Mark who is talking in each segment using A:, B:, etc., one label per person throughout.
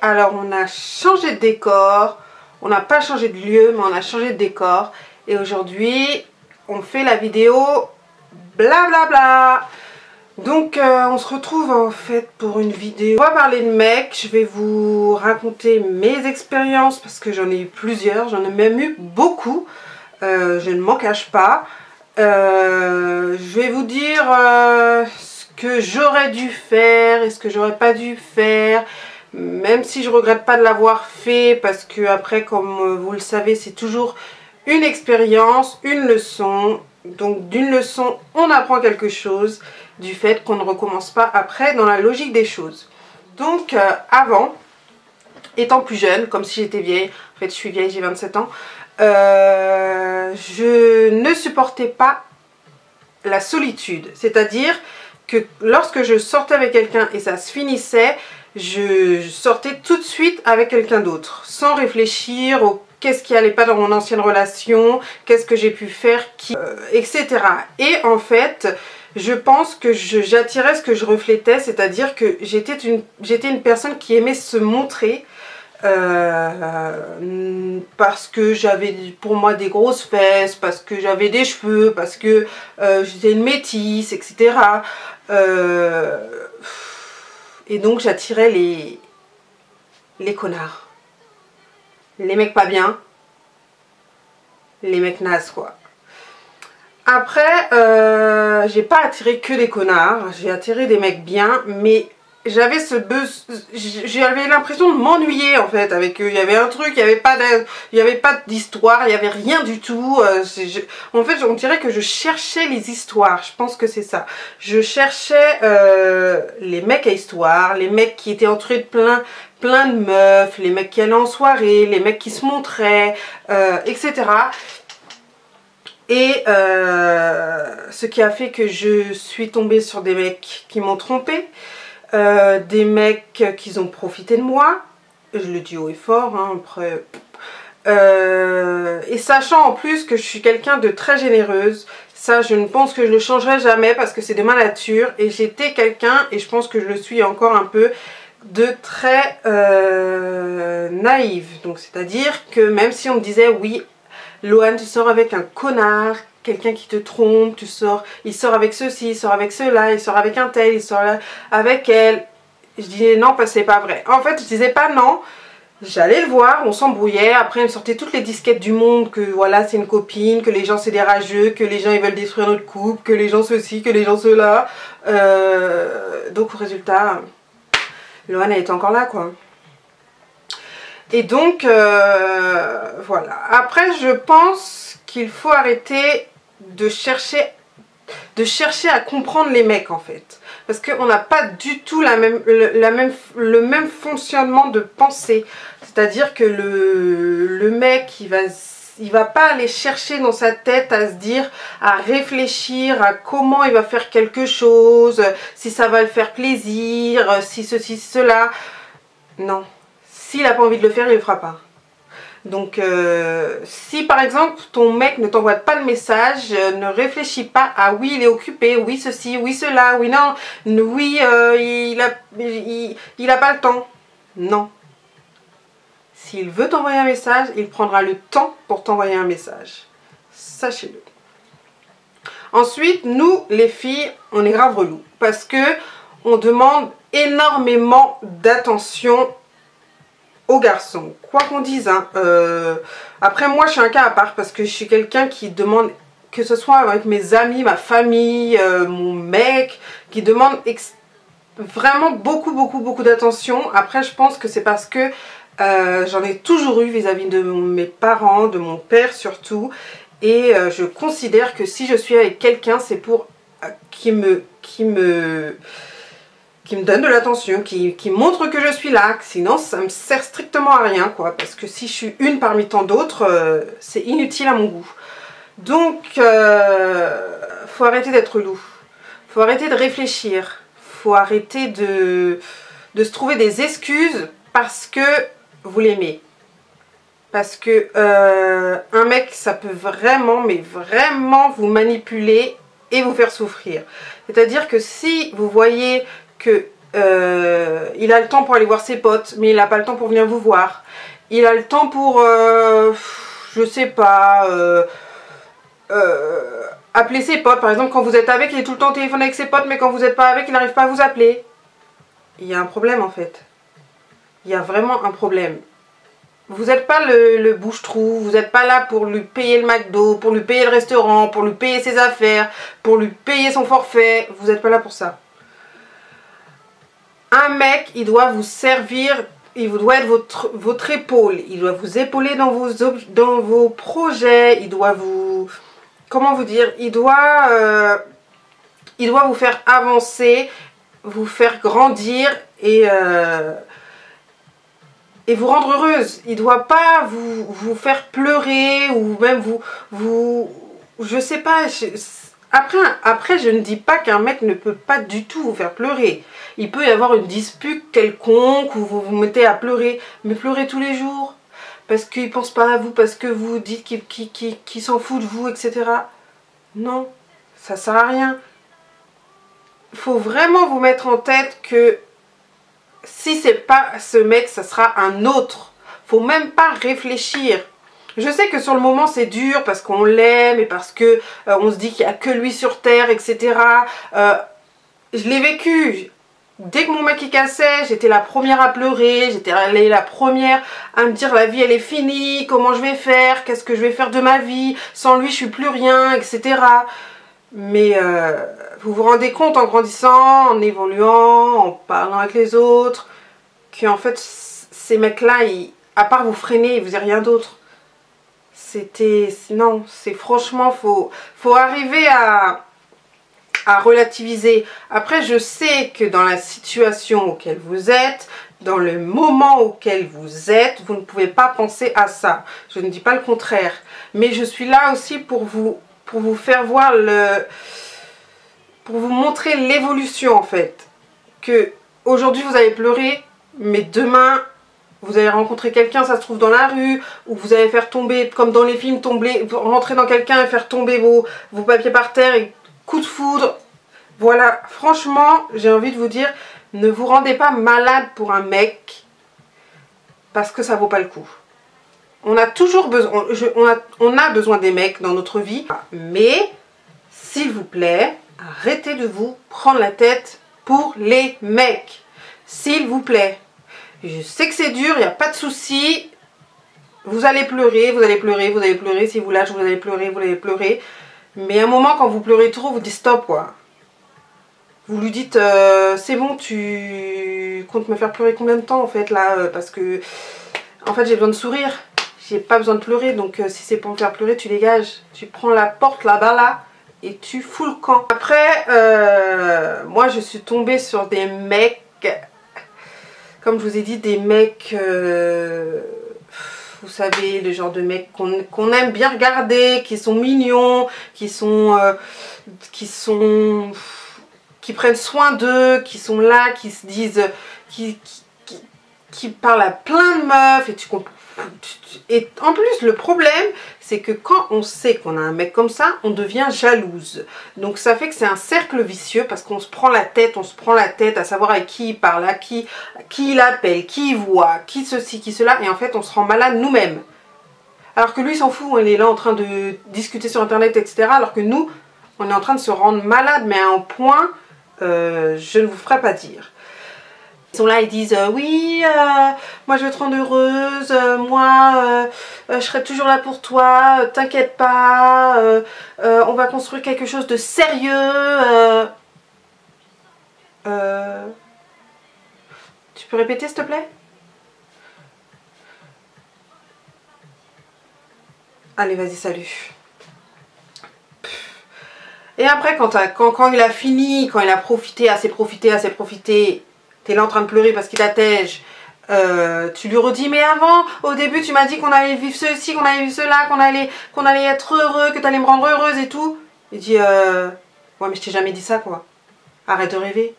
A: Alors on a changé de décor, on n'a pas changé de lieu mais on a changé de décor. Et aujourd'hui on fait la vidéo blablabla bla bla. Donc on se retrouve en fait pour une vidéo. On va parler de mecs, je vais vous raconter mes expériences parce que j'en ai eu plusieurs, j'en ai même eu beaucoup, je ne m'en cache pas. Je vais vous dire ce que j'aurais dû faire et ce que j'aurais pas dû faire, même si je regrette pas de l'avoir fait parce que après, comme vous le savez, c'est toujours une expérience, une leçon. Donc d'une leçon on apprend quelque chose, du fait qu'on ne recommence pas après dans la logique des choses. Donc avant, étant plus jeune, comme si j'étais vieille, en fait je suis vieille, j'ai 27 ans, je ne supportais pas la solitude. C'est-à-dire que lorsque je sortais avec quelqu'un et ça se finissait, je sortais tout de suite avec quelqu'un d'autre, sans réfléchir au qu'est-ce qui allait pas dans mon ancienne relation, qu'est-ce que j'ai pu faire, etc. Et en fait, je pense que j'attirais ce que je reflétais, c'est-à-dire que j'étais une personne qui aimait se montrer, parce que j'avais pour moi des grosses fesses, parce que j'avais des cheveux, parce que j'étais une métisse, etc. Et donc j'attirais les connards. Les mecs pas bien, les mecs nazes quoi. Après, j'ai pas attiré que des connards, j'ai attiré des mecs bien, mais j'avais j'avais l'impression de m'ennuyer en fait avec eux. Il y avait un truc, il y avait pas d'histoire, il y avait rien du tout. En fait, on dirait que je cherchais les histoires. Je pense que c'est ça. Je cherchais les mecs à histoire, les mecs qui étaient entourés de plein de meufs, les mecs qui allaient en soirée, les mecs qui se montraient, etc. Et ce qui a fait que je suis tombée sur des mecs qui m'ont trompée, des mecs qui ont profité de moi, je le dis haut et fort, hein, après, et sachant en plus que je suis quelqu'un de très généreuse, ça je ne pense que je le changerai jamais parce que c'est de ma nature, et j'étais quelqu'un, et je pense que je le suis encore un peu, de très naïve. Donc c'est à dire que même si on me disait oui Loane, tu sors avec un connard, quelqu'un qui te trompe, il sort avec ceci, il sort avec cela, il sort avec un tel, il sort avec elle. Je disais non parce que c'est pas vrai. En fait, je disais pas non, j'allais le voir, on s'embrouillait, après il me sortait toutes les disquettes du monde, que voilà c'est une copine, que les gens c'est des rageux, que les gens ils veulent détruire notre couple, que les gens ceci, que les gens cela. Donc au résultat, Loane elle est encore là quoi. Et donc, voilà. Après, je pense qu'il faut arrêter de chercher à comprendre les mecs, en fait. Parce qu'on n'a pas du tout le même fonctionnement de pensée. C'est-à-dire que le mec, il va pas aller chercher dans sa tête à se dire, à réfléchir à comment il va faire quelque chose, si ça va le faire plaisir, si ceci, cela. Non. S'il n'a pas envie de le faire, il ne le fera pas. Donc, si par exemple ton mec ne t'envoie pas de message, ne réfléchis pas à oui il est occupé, oui ceci, oui cela, oui non, oui il a pas le temps. Non. S'il veut t'envoyer un message, il prendra le temps pour t'envoyer un message. Sachez-le. Ensuite, nous les filles, on est grave relous parce que on demande énormément d'attention aux garçons, quoi qu'on dise, hein. Après moi je suis un cas à part parce que je suis quelqu'un qui demande, que ce soit avec mes amis, ma famille, mon mec, qui demande vraiment beaucoup d'attention. Après je pense que c'est parce que j'en ai toujours eu vis-à-vis de mes parents, de mon père surtout, et je considère que si je suis avec quelqu'un c'est pour qui me donne de l'attention, qui montre que je suis là, sinon ça me sert strictement à rien quoi, parce que si je suis une parmi tant d'autres, c'est inutile à mon goût. Donc faut arrêter d'être loup, faut arrêter de réfléchir, faut arrêter de se trouver des excuses parce que vous l'aimez. Parce que un mec ça peut vraiment, mais vraiment vous manipuler et vous faire souffrir. C'est à dire que si vous voyez que Il a le temps pour aller voir ses potes, mais il n'a pas le temps pour venir vous voir. Il a le temps pour, je sais pas, appeler ses potes. Par exemple, quand vous êtes avec, il est tout le temps au téléphone avec ses potes, mais quand vous n'êtes pas avec, il n'arrive pas à vous appeler. Il y a un problème en fait. Il y a vraiment un problème. Vous n'êtes pas le bouche-trou, vous n'êtes pas là pour lui payer le McDo, pour lui payer le restaurant, pour lui payer ses affaires, pour lui payer son forfait. Vous n'êtes pas là pour ça. Un mec, il doit vous servir, il doit être votre épaule, il doit vous épauler dans vos projets, il doit vous... Comment vous dire? Il doit vous faire avancer, vous faire grandir et vous rendre heureuse. Il ne doit pas vous faire pleurer ou même je sais pas. Après, je ne dis pas qu'un mec ne peut pas du tout vous faire pleurer. Il peut y avoir une dispute quelconque où vous vous mettez à pleurer. Mais pleurer tous les jours. Parce qu'il ne pense pas à vous, parce que vous dites qu'il s'en fout de vous, etc. Non, ça ne sert à rien. Il faut vraiment vous mettre en tête que si c'est pas ce mec, ça sera un autre. Faut même pas réfléchir. Je sais que sur le moment c'est dur parce qu'on l'aime et parce que on se dit qu'il n'y a que lui sur terre, etc. Je l'ai vécu. Dès que mon mec il cassait, j'étais la première à pleurer, j'étais la première à me dire la vie elle est finie, comment je vais faire, qu'est-ce que je vais faire de ma vie, sans lui je suis plus rien, etc. Mais vous vous rendez compte en grandissant, en évoluant, en parlant avec les autres, qu'en fait ces mecs-là, à part vous freiner, ils vous faisaient rien d'autre. Non, c'est franchement, faut arriver à relativiser. Après, je sais que dans la situation auquel vous êtes, dans le moment auquel vous êtes, vous ne pouvez pas penser à ça. Je ne dis pas le contraire. Mais je suis là aussi pour vous faire voir pour vous montrer l'évolution en fait. Que aujourd'hui vous allez pleurer, mais demain vous allez rencontrer quelqu'un, ça se trouve dans la rue, ou vous allez faire tomber, comme dans les films, rentrer dans quelqu'un et faire tomber vos papiers par terre et coup de foudre. Voilà, franchement, j'ai envie de vous dire, ne vous rendez pas malade pour un mec parce que ça vaut pas le coup. On a toujours besoin, on a besoin des mecs dans notre vie, mais s'il vous plaît, arrêtez de vous prendre la tête pour les mecs. S'il vous plaît. Je sais que c'est dur, il n'y a pas de souci. Vous allez pleurer, vous allez pleurer, vous allez pleurer. Si vous lâchez, vous allez pleurer, vous allez pleurer. Mais à un moment, quand vous pleurez trop, vous dites stop, quoi. Vous lui dites, c'est bon, tu comptes me faire pleurer combien de temps, en fait, là parce que, en fait, j'ai besoin de sourire. J'ai pas besoin de pleurer, donc si c'est pour me faire pleurer, tu dégages. Tu prends la porte là-bas, là, et tu fous le camp. Après, moi, je suis tombée sur des mecs... Comme je vous ai dit, des mecs, vous savez, le genre de mecs qu'on aime bien regarder, qui sont mignons, qui prennent soin d'eux, qui sont là, qui se disent, qui parlent à plein de meufs, et tu comprends. Et en plus, le problème, c'est que quand on sait qu'on a un mec comme ça, on devient jalouse. Donc ça fait que c'est un cercle vicieux parce qu'on se prend la tête, à savoir avec qui il parle, qui il appelle, qui il voit, qui ceci, qui cela, et en fait on se rend malade nous-mêmes. Alors que lui il s'en fout, il est là en train de discuter sur internet, etc. Alors que nous, on est en train de se rendre malade, mais à un point, je ne vous ferai pas dire. Ils sont là, ils disent oui, moi je vais te rendre heureuse, moi je serai toujours là pour toi, t'inquiète pas, on va construire quelque chose de sérieux. Tu peux répéter s'il te plaît? Allez, vas-y, salut. Et après, quand il a fini, quand il a profité, assez profité, t'es là en train de pleurer parce qu'il t'attège. Tu lui redis, mais avant, au début, tu m'as dit qu'on allait vivre ceci, qu'on allait vivre cela, qu'on allait être heureux, que t'allais me rendre heureuse et tout. Il dit, ouais, mais je t'ai jamais dit ça, quoi. Arrête de rêver.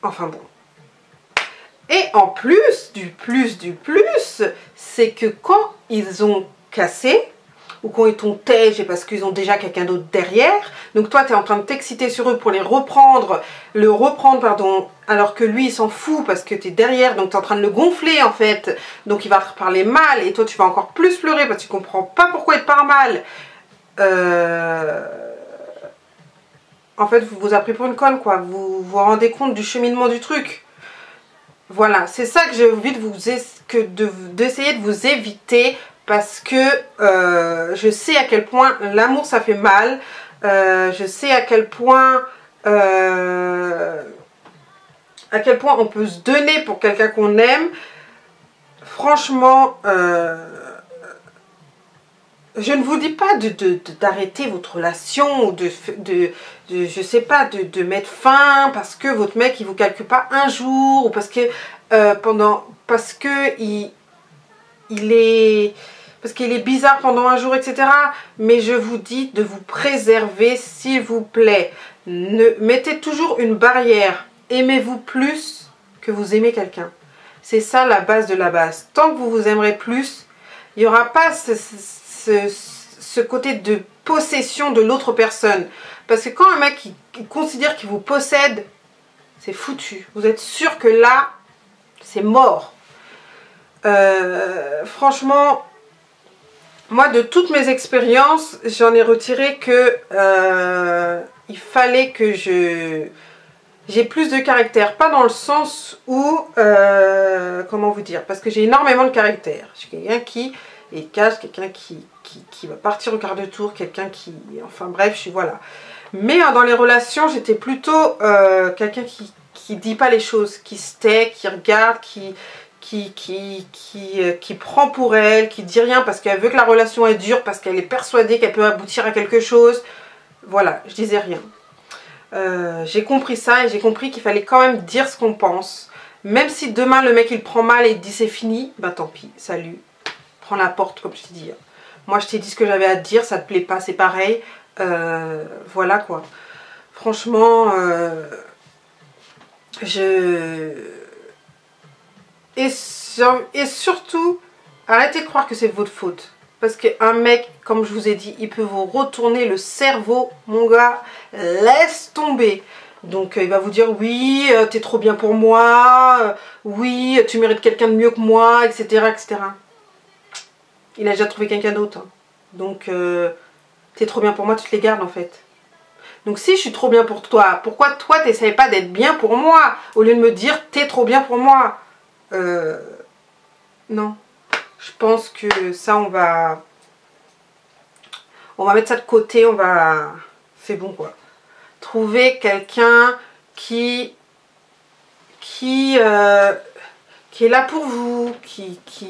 A: Enfin bon. Et en plus, c'est que quand ils ont cassé, ou quand ils t'ont tège et parce qu'ils ont déjà quelqu'un d'autre derrière. Donc toi tu es en train de t'exciter sur eux pour le reprendre pardon, alors que lui il s'en fout parce que tu es derrière, donc tu es en train de le gonfler en fait. Donc il va te parler mal et toi tu vas encore plus pleurer parce que tu comprends pas pourquoi il te parle mal. En fait vous vous avez pris pour une conne quoi, vous vous rendez compte du cheminement du truc. Voilà, c'est ça que j'ai envie d'essayer de vous éviter parce que je sais à quel point l'amour ça fait mal, je sais à quel point on peut se donner pour quelqu'un qu'on aime. Franchement, je ne vous dis pas d'arrêter votre relation ou je sais pas, de mettre fin parce que votre mec il vous calcule pas un jour ou parce que il est bizarre pendant un jour, etc. Mais je vous dis de vous préserver s'il vous plaît. Mettez toujours une barrière. Aimez-vous plus que vous aimez quelqu'un. C'est ça la base de la base. Tant que vous vous aimerez plus, il n'y aura pas ce côté de possession de l'autre personne. Parce que quand un mec il considère qu'il vous possède, c'est foutu. Vous êtes sûr que là, c'est mort. Franchement, moi de toutes mes expériences, j'en ai retiré que il fallait que j'ai plus de caractère. Pas dans le sens où, comment vous dire, parce que j'ai énormément de caractère. Je suis quelqu'un qui est cash, quelqu'un qui va partir au quart de tour, quelqu'un qui... Enfin bref, voilà. Mais dans les relations, j'étais plutôt quelqu'un qui dit pas les choses, qui se tait, qui regarde, qui prend pour elle, qui dit rien parce qu'elle veut que la relation est dure, parce qu'elle est persuadée qu'elle peut aboutir à quelque chose. Voilà, je disais rien. J'ai compris ça et j'ai compris qu'il fallait quand même dire ce qu'on pense. Même si demain le mec il prend mal et il dit c'est fini, bah tant pis, salut. Prends la porte comme je t'ai dit. Moi je t'ai dit ce que j'avais à te dire, ça te plaît pas, c'est pareil. Voilà quoi. Franchement, et surtout, arrêtez de croire que c'est votre faute. Parce qu'un mec, comme je vous ai dit, il peut vous retourner le cerveau, mon gars, laisse tomber. Donc il va vous dire oui, t'es trop bien pour moi, oui, tu mérites quelqu'un de mieux que moi, etc. etc. Il a déjà trouvé quelqu'un d'autre. Hein. Donc t'es trop bien pour moi, tu te les gardes en fait. Donc si je suis trop bien pour toi, pourquoi toi t'essayes pas d'être bien pour moi au lieu de me dire t'es trop bien pour moi? Non. Je pense que ça on va mettre ça de côté, c'est bon quoi. Trouver quelqu'un qui est là pour vous,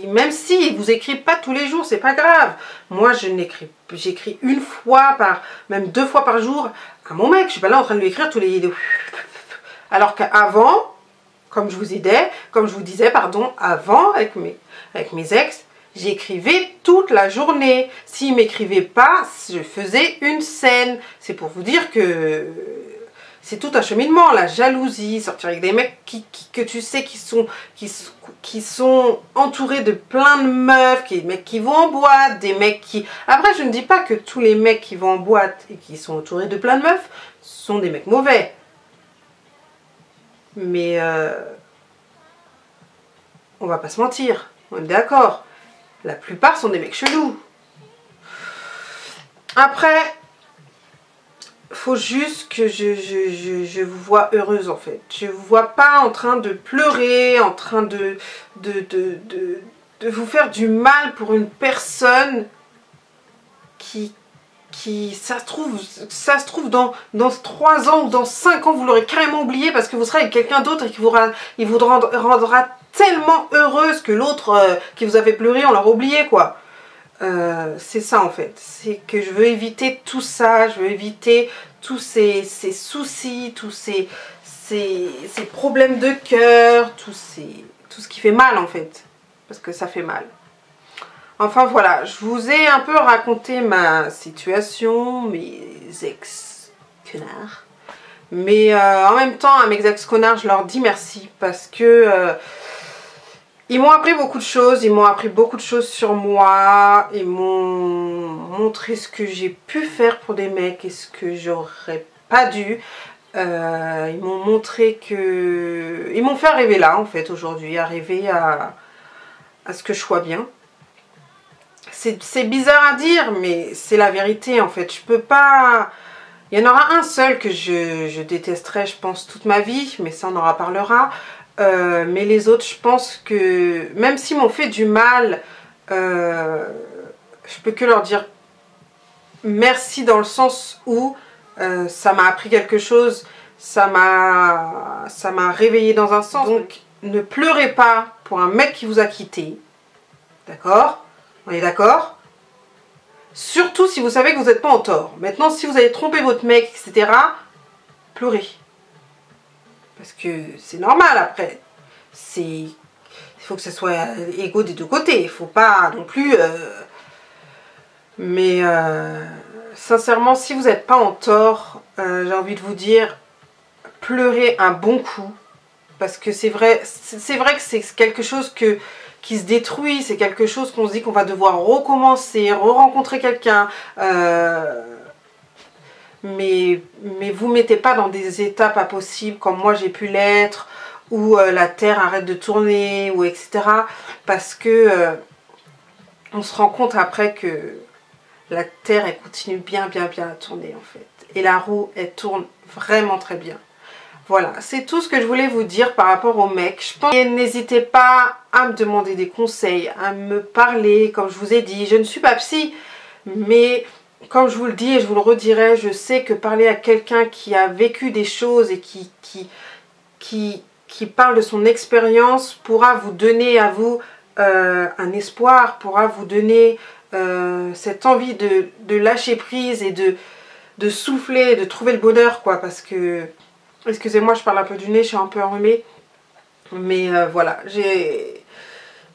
A: même si vous écrivez pas tous les jours, c'est pas grave. Moi j'écris une fois même 2 fois par jour à mon mec. Je suis pas là en train de lui écrire tous les... Alors qu'avant, comme je vous disais, pardon, avant avec mes ex, j'écrivais toute la journée. S'il m'écrivait pas, je faisais une scène. C'est pour vous dire que c'est tout un cheminement, la jalousie, sortir avec des mecs que tu sais qui sont entourés de plein de meufs, des mecs qui vont en boîte, des mecs qui... Après, je ne dis pas que tous les mecs qui vont en boîte et qui sont entourés de plein de meufs sont des mecs mauvais. Mais on va pas se mentir, on est d'accord. La plupart sont des mecs chelous. Après, faut juste que je vous vois heureuse en fait. Je vous vois pas en train de pleurer, en train de vous faire du mal pour une personne qui ça se trouve dans 3 ans ou dans 5 ans, vous l'aurez carrément oublié parce que vous serez avec quelqu'un d'autre et il vous rendra tellement heureuse que l'autre qui vous a fait pleurer, on l'aura oublié quoi. C'est ça en fait, c'est que je veux éviter tout ça, je veux éviter tous ces soucis, tous ces problèmes de cœur, tout ce qui fait mal en fait, parce que ça fait mal. Enfin voilà, je vous ai un peu raconté ma situation, mes ex-connards. Mais en même temps, à mes ex-connards, je leur dis merci parce que Ils m'ont appris beaucoup de choses, ils m'ont appris beaucoup de choses sur moi, ils m'ont montré ce que j'ai pu faire pour des mecs et ce que j'aurais pas dû. Ils m'ont montré que... Ils m'ont fait arriver là en fait aujourd'hui, arriver à ce que je sois bien. C'est bizarre à dire, mais c'est la vérité en fait. Je peux pas... Il y en aura un seul que je détesterai, je pense, toute ma vie, mais ça on en reparlera. Mais les autres, je pense que même s'ils m'ont fait du mal, je peux que leur dire merci dans le sens où ça m'a appris quelque chose, ça m'a réveillé dans un sens. Donc ne pleurez pas pour un mec qui vous a quitté, d'accord? On est d'accord? Surtout si vous savez que vous n'êtes pas en tort. Maintenant, si vous avez trompé votre mec, etc., pleurez. Parce que c'est normal après. Il faut que ça soit égaux des deux côtés. Il ne faut pas non plus... Mais sincèrement, si vous n'êtes pas en tort, j'ai envie de vous dire, pleurez un bon coup. Parce que c'est vrai que c'est quelque chose qui se détruit. C'est quelque chose qu'on se dit qu'on va devoir recommencer, re-rencontrer quelqu'un. Mais vous ne mettez pas dans des états pas possibles comme moi j'ai pu l'être, où la terre arrête de tourner, ou etc. Parce que on se rend compte après que la terre elle continue bien à tourner en fait. Et la roue elle tourne vraiment très bien. Voilà, c'est tout ce que je voulais vous dire par rapport au mec. Je pense que n'hésitez pas à me demander des conseils, à me parler, comme je vous ai dit. Je ne suis pas psy, mais... Comme je vous le dis et je vous le redirai, je sais que parler à quelqu'un qui a vécu des choses et qui parle de son expérience pourra vous donner à vous un espoir, pourra vous donner cette envie de lâcher prise et de souffler, de trouver le bonheur, quoi. Parce que, excusez-moi, je parle un peu du nez, je suis un peu enrhumée. Mais voilà,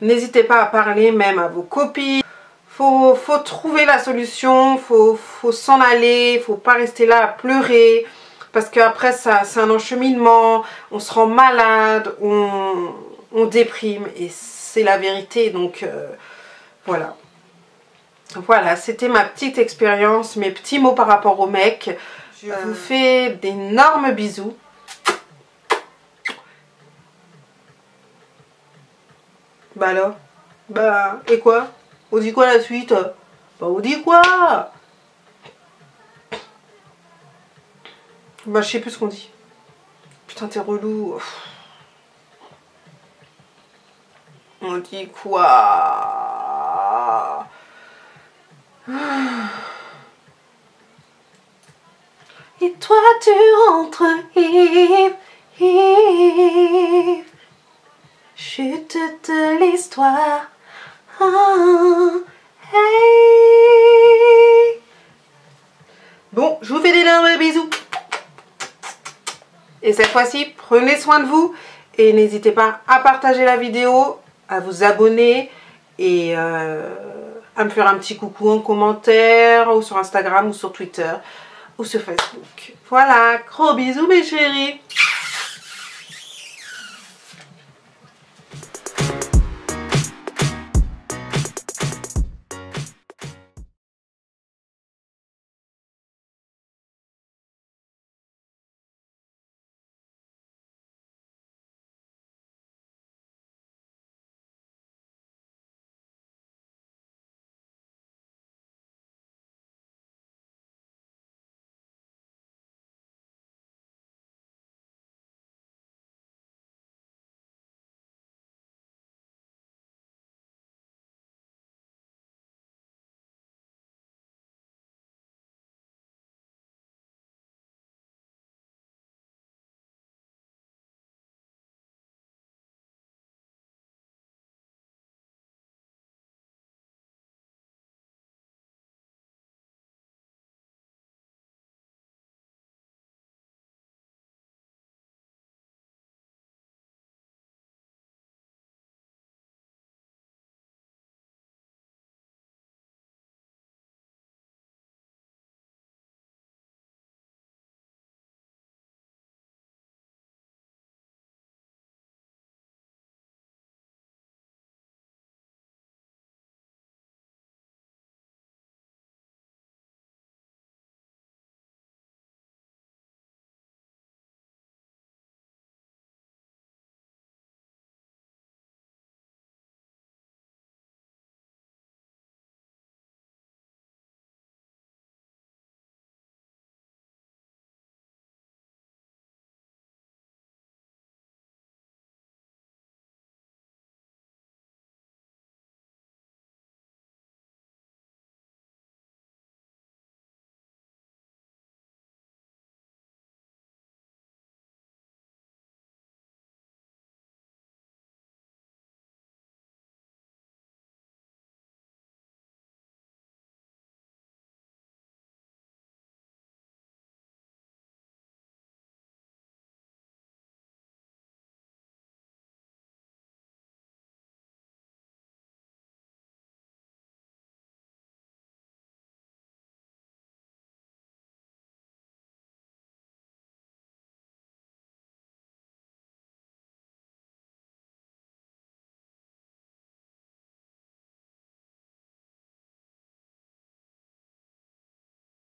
A: n'hésitez pas à parler même à vos copines. Faut trouver la solution, faut s'en aller, faut pas rester là à pleurer, parce qu'après c'est un encheminement, on se rend malade, on déprime, et c'est la vérité, donc voilà. Voilà, c'était ma petite expérience, mes petits mots par rapport au mec. Je vous fais d'énormes bisous. Bah alors, bah, et quoi? On dit quoi la suite? Bah on dit quoi? Bah je sais plus ce qu'on dit. Putain t'es relou. On dit quoi? Et toi tu rentres, Yves, Yves. Chute de l'histoire. Hey. Bon, je vous fais d'énormes bisous. Et cette fois-ci, prenez soin de vous. Et n'hésitez pas à partager la vidéo, à vous abonner et à me faire un petit coucou en commentaire, ou sur Instagram, ou sur Twitter, ou sur Facebook. Voilà, gros bisous mes chéris.